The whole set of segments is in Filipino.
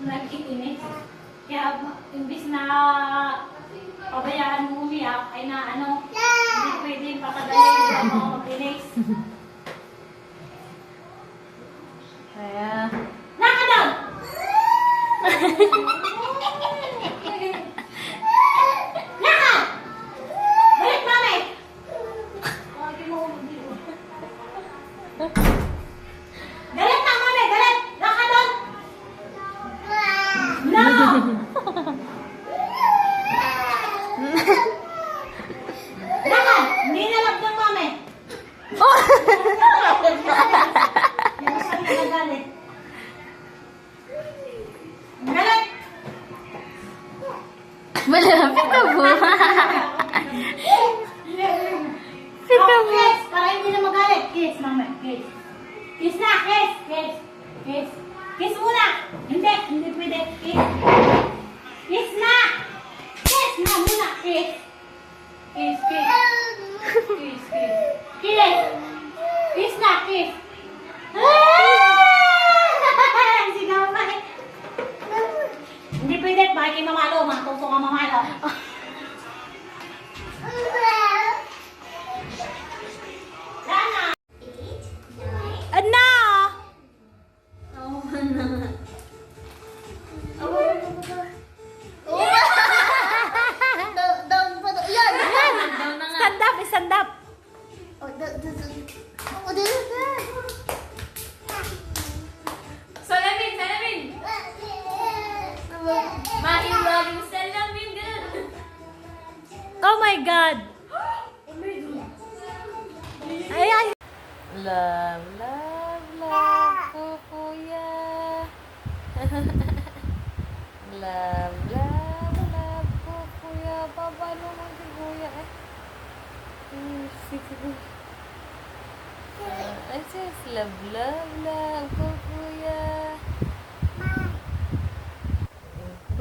nag-iinis. Kaya imbis na pabayaan mo umiyak, ay na ano, hindi pwedeng pakadalhin sa mga mag-inis. Kaya... Nakadaw! Naka! Balik, mami! Galit na, mami! Galit! Nakadaw! No! Naka! Hindi nalab ng mami! Oh! Yung sabi na galit. Galit! Malapit na po. Oh, kiss! Para hindi na magalit. Kiss, mama. Kiss. Kiss na! Kiss! Kiss! Kiss! Kiss muna! Hindi! Hindi pwede. Kiss! Kiss na! Kiss na muna! Kiss! Kiss! Kiss! Kiss! Kiss! Kiss! Kiss na! Kiss! Ah! Sigaw pa eh. Hindi pwede. Bakit kayo mamalo? Matuto ka mamalo. Lana! Ano? Stand up, stand up. Salamin, salamin! Mahiwaling salamin, ganun. Oh my God. Ay, ay. Love, love, love po, kuya. Love, love, love po, kuya. Babalo mo si kuya. Si kuya. Ay, sis, love, love, love po, kuya.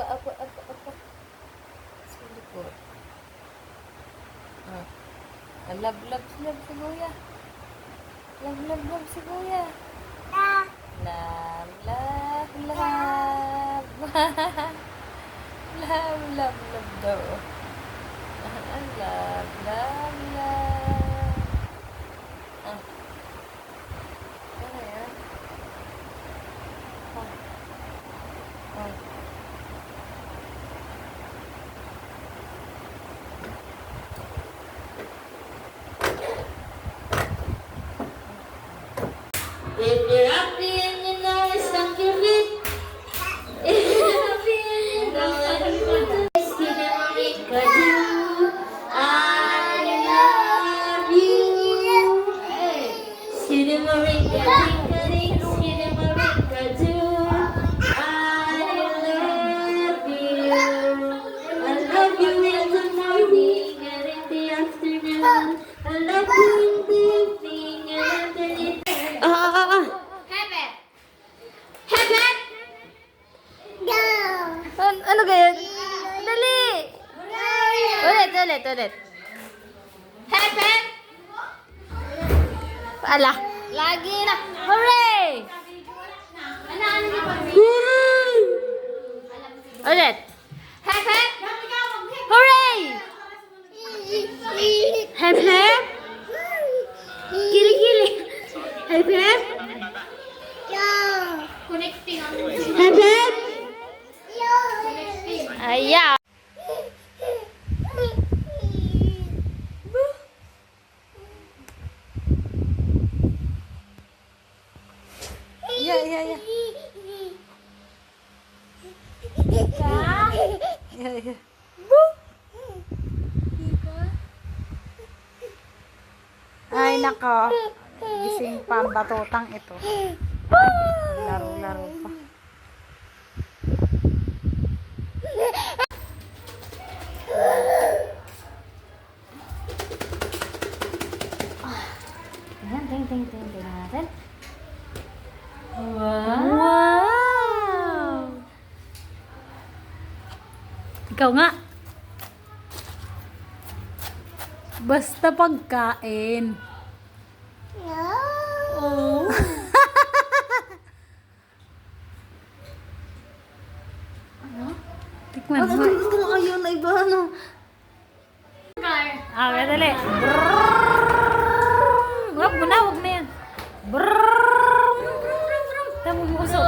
Apa. Sa likod. Love, love, love si kuya. Love, love, love si kuya. Love, love, love. Love, love, love daw. Love, love, love. Ano yan? Oh. If you're happy and you know it's not your lit. If you're happy and you know it's I love you. Skidamarinka, tinkering, skidamarinka, do. I love you. I love you in the morning and in the afternoon. I love you in the evening and in the Ano ganyan? Dali! Ulit. Ala. Lagi na. Hooray! Ulit. Hooray! Hep hep. Kili. Hep hep. Hep hep. Ayan. Yeah. Ay, nako. Gising pa ang batutang ito. Laro-laro pa. Ayan, ting natin. Wow! Ikaw nga. Basta pagkain. Oh. Okay, dali. Brrrr. Wag mo na, wag na yan. Brrrr. Tama mo uso.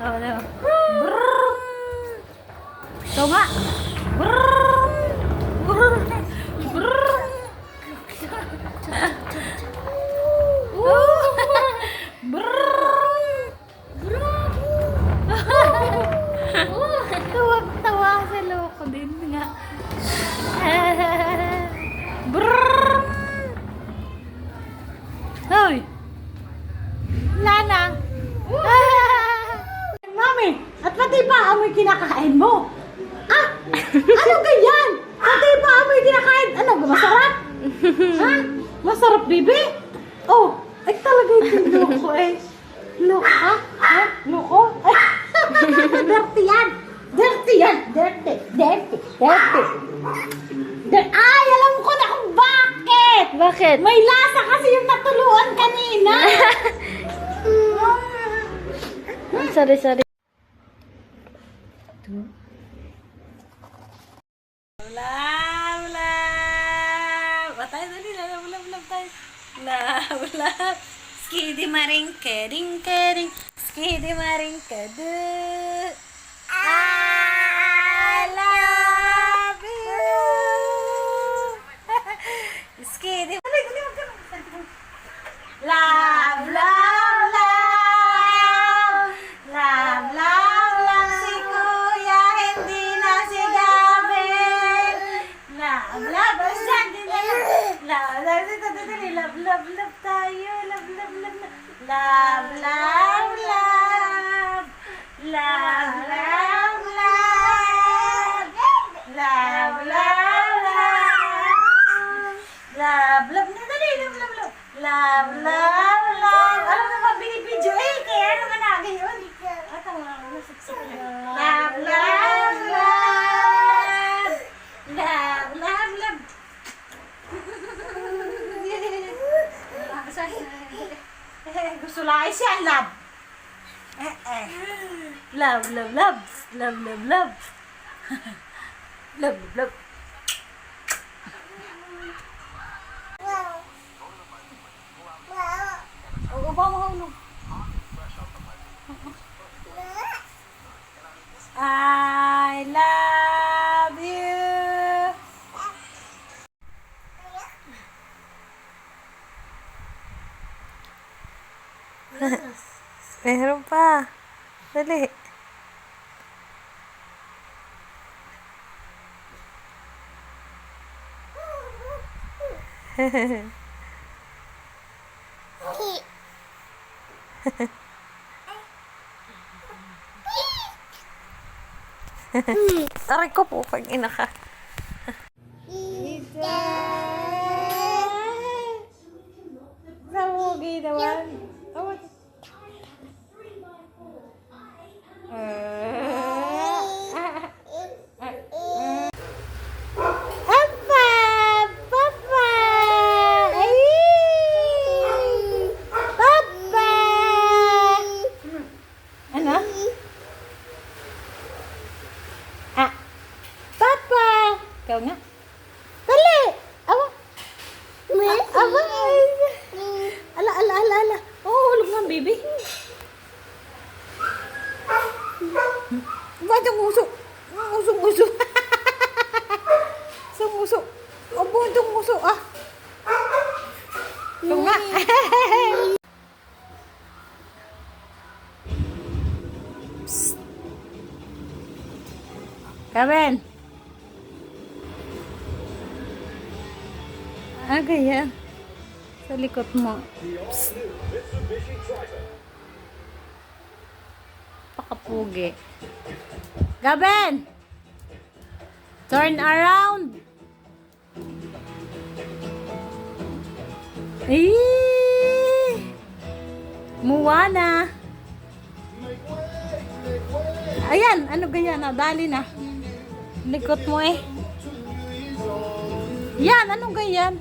Tama na. Brrrr. Ito nga. Brrrr. Brrrr. Brrrr. Tuwag-tawa sa loko din nga. Brrrr! Hoy! Lana! Mami, at pati pa amoy kinakain mo. Ah! Ano ganyan? Pati pa amoy kinakain. Ano, masarap? Ha? Masarap, bibi? Oh, ay talaga yung loko eh. Loko, ha? Ha? Loko? Dirty yan! Dirty yan! Dirty! Dirty! Dirty! Ay, alam ko na kung bakit! Bakit? May lasa kasi yung natuluan kanina. Sorry. Love, love. Patay dali, love tayo. Love. Skidi maring kering. Skidi maring kadu. I love you. Skidi. Love, love, love. Love, love, love. Si Kuya, hindi na si Gabel. Love, love, love tayo. Love, love, love. Love, love, love. Love, love, love. Love, love, love. Love, love. Dali, love. Love, love, love. Alam mo ba, binibidyo eh. Kaya naman agay yun. Love, love, love. Love, love, love. Gusto lang siya, love. Love. Love. Oo, ba mahulog? I love you. Meron pa. Dali. Aray ko po pag ina ka. Namugi naman. Ikaw nga. Dali! Awa! Awa! Ala. Oh, hulog nga, baby. Ba't yung uso? Uso. Uso. Abo, itong uso, ah. Ikaw nga. Psst. Karen. Ganyan. Sa likod mo. Psst. Pakapugi. Gaben! Turn around! Moana! Ayan, ano ganyan? Dali na. Likod mo eh. Yan, anong ganyan?